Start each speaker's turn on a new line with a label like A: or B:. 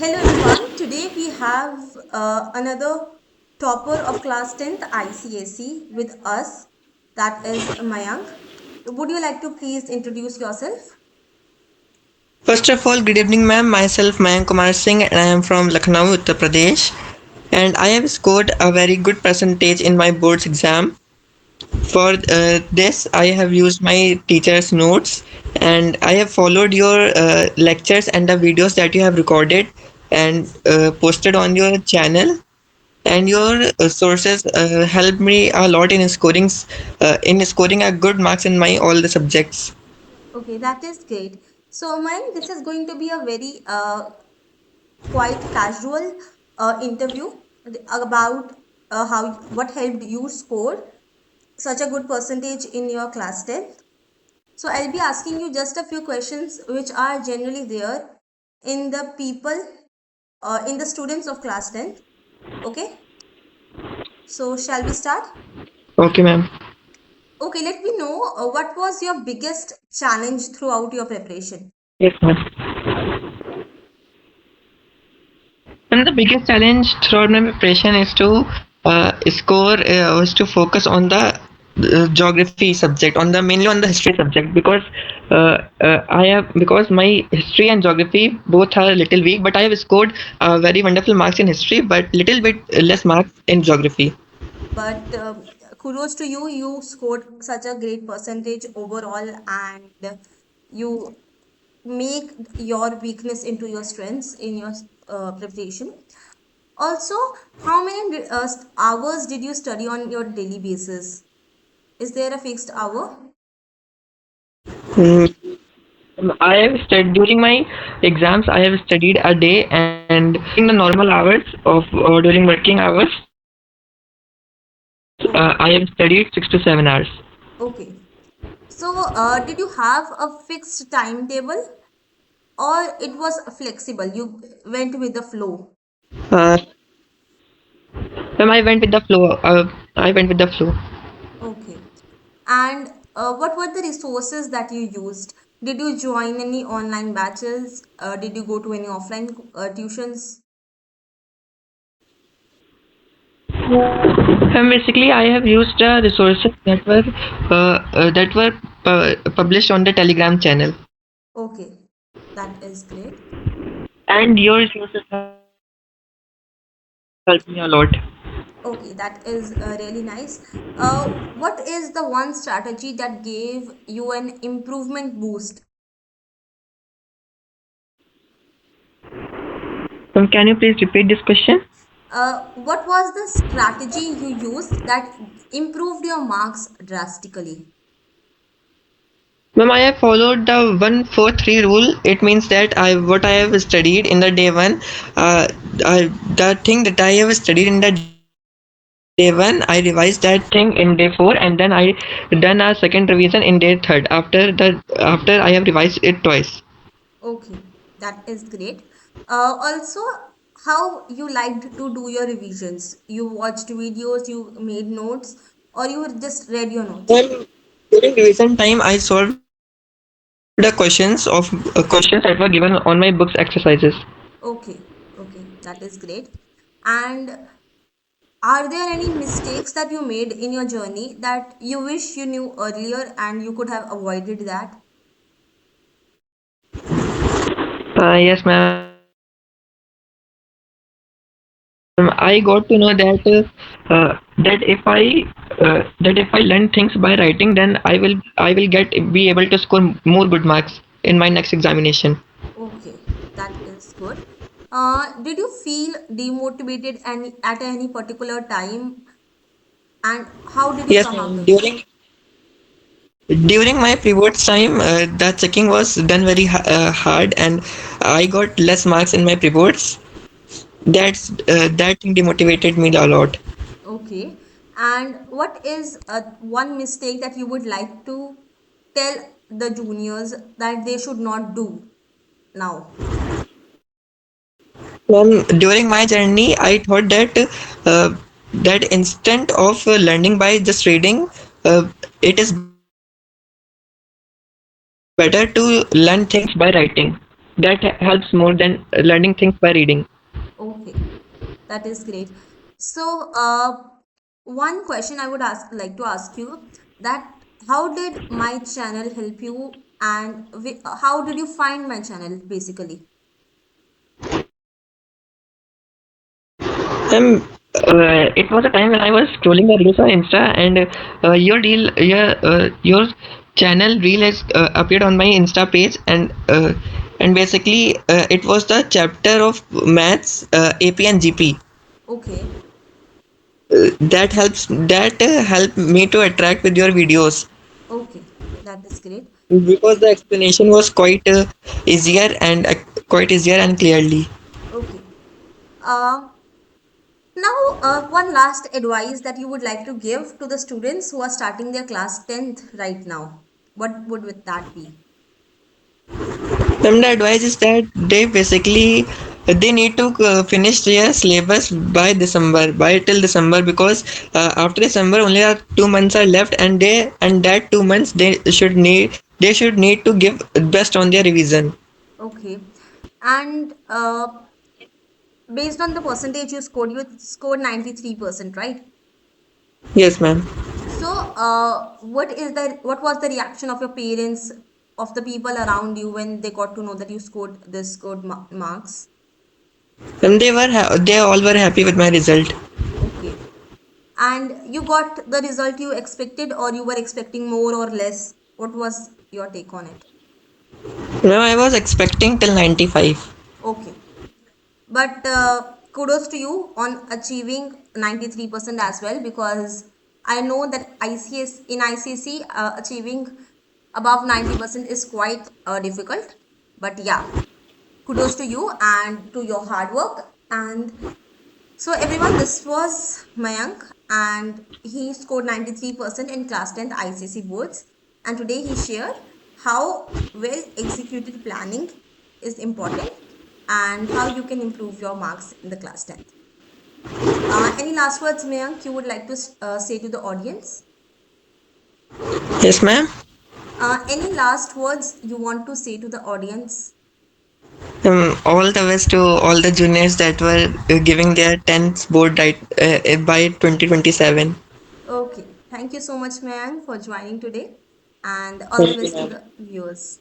A: Hello everyone. Today we have another topper of class 10th ICSE with us. That is Mayank. Would you like to please introduce yourself?
B: First of all, good evening, ma'am. Myself, Mayank Kumar Singh, and I am from Lucknow, Uttar Pradesh. And I have scored a very good percentage in my boards exam. For this, I have used my teacher's notes, and I have followed your lectures and the videos that you have recorded and posted on your channel. And your sources helped me a lot in scoring a good marks in my all the subjects.
A: Okay, that is great. So Mayank, this is going to be a very quite casual interview about how what helped you score such a good percentage in your class 10th. So I'll be asking you just a few questions which are generally there in the people in the students of class 10th. Okay, so shall we start?
B: Okay, ma'am.
A: Okay, let me know what was your biggest challenge throughout your preparation.
B: Yes, ma'am. And the biggest challenge throughout my preparation is to was to focus on the geography subject, on the mainly on the history subject because my history and geography both are a little weak, but I have scored very wonderful marks in history, but little bit less marks in geography.
A: But kudos to you, you scored such a great percentage overall, and you make your weakness into your strengths in your preparation. Also, how many hours did you study on your daily basis? Is there a fixed hour?
B: Mm, I have studied during my exams. I have studied a day, and during the normal hours of during working hours,
A: Okay,
B: I have studied 6 to 7 hours.
A: okay. So, did you have a fixed timetable or it was flexible? You went with the flow.
B: Uh, I went with the flow. I went with the flow.
A: Okay. And what were the resources that you used? Did you join any online batches? Did you go to any offline tuitions?
B: Basically, I have used resources that were published on the Telegram channel,
A: Okay, that is great.
B: and your resources helped me a lot.
A: Okay, that is really nice. What is the one strategy that gave you an improvement boost?
B: Can you please repeat this question?
A: What was the strategy you used that improved your marks drastically?
B: Ma'am, I have followed the 143 rule. It means that what I have studied in the day one, uh, the thing that I have studied in the day one, I revised that thing in day four, and then I done a second revision in day third. After I have revised it twice.
A: Okay, that is great. Also, how you liked to do your revisions? You watched videos, you made notes, or you just read your notes?
B: Well, during revision time, I solved the questions that were given on my books exercises.
A: Okay, okay, that is great. And are there any mistakes that you made in your journey that you wish you knew earlier and you could have avoided that?
B: Yes, ma'am. I got to know that if I learn things by writing, then I will get be able to score more good marks in my next examination.
A: Okay, that is good. Did you feel demotivated at any particular time, and how did you
B: Yes,
A: come out
B: ma'am.
A: of it?
B: During my pre-boards time, the checking was done very hard, and I got less marks in my pre-boards. That thing demotivated me a lot.
A: Okay, and what is one mistake that you would like to tell the juniors that they should not do now?
B: During my journey, I thought uh, that instant of learning by just reading, it is better to learn things by writing. that helps more than learning things by reading.
A: Okay, that is great. So, one question I would like to ask you, that how did my channel help you, and how did you find my channel basically?
B: It was a time when I was scrolling the reels on Insta, and your channel reel has appeared on my Insta page, and basically it was the chapter of maths, AP and GP.
A: Okay,
B: That helped me to attract with your videos
A: okay, that is great.
B: because the explanation was quite easier and clearly.
A: Okay. Uh, Now, one last advice that you would like to give to the students who are starting their class 10th right now. What would with that be?
B: The advice is that they need to finish their syllabus by December, by till December, because after December only 2 months are left, and that 2 months they should need to give best on their revision.
A: Okay. And based on the percentage you scored 93%, right?
B: Yes, ma'am.
A: So, what was the reaction of your parents, of the people around you when they got to know that you scored this good marks?
B: And they all were happy with my result.
A: Okay. And you got the result you expected, or you were expecting more or less? What was your take on it?
B: Now I was expecting till 95.
A: Okay. But kudos to you on achieving 93% as well, because I know that ICSE achieving above 90% is quite difficult. But yeah, kudos to you and to your hard work. And so everyone, this was Mayank, and he scored 93% in class 10th ICC boards, and today he shared how well executed planning is important and how you can improve your marks in the class 10th. Any last words, Mayank, you would like to say to the audience?
B: Yes, ma'am.
A: Any last words you want to say to the audience?
B: All the best to all the juniors that were giving their 10th board right, by 2027.
A: Okay, thank you so much, Mayank, for joining today, and all the
B: Thank you,
A: best to
B: ma'am.
A: the viewers.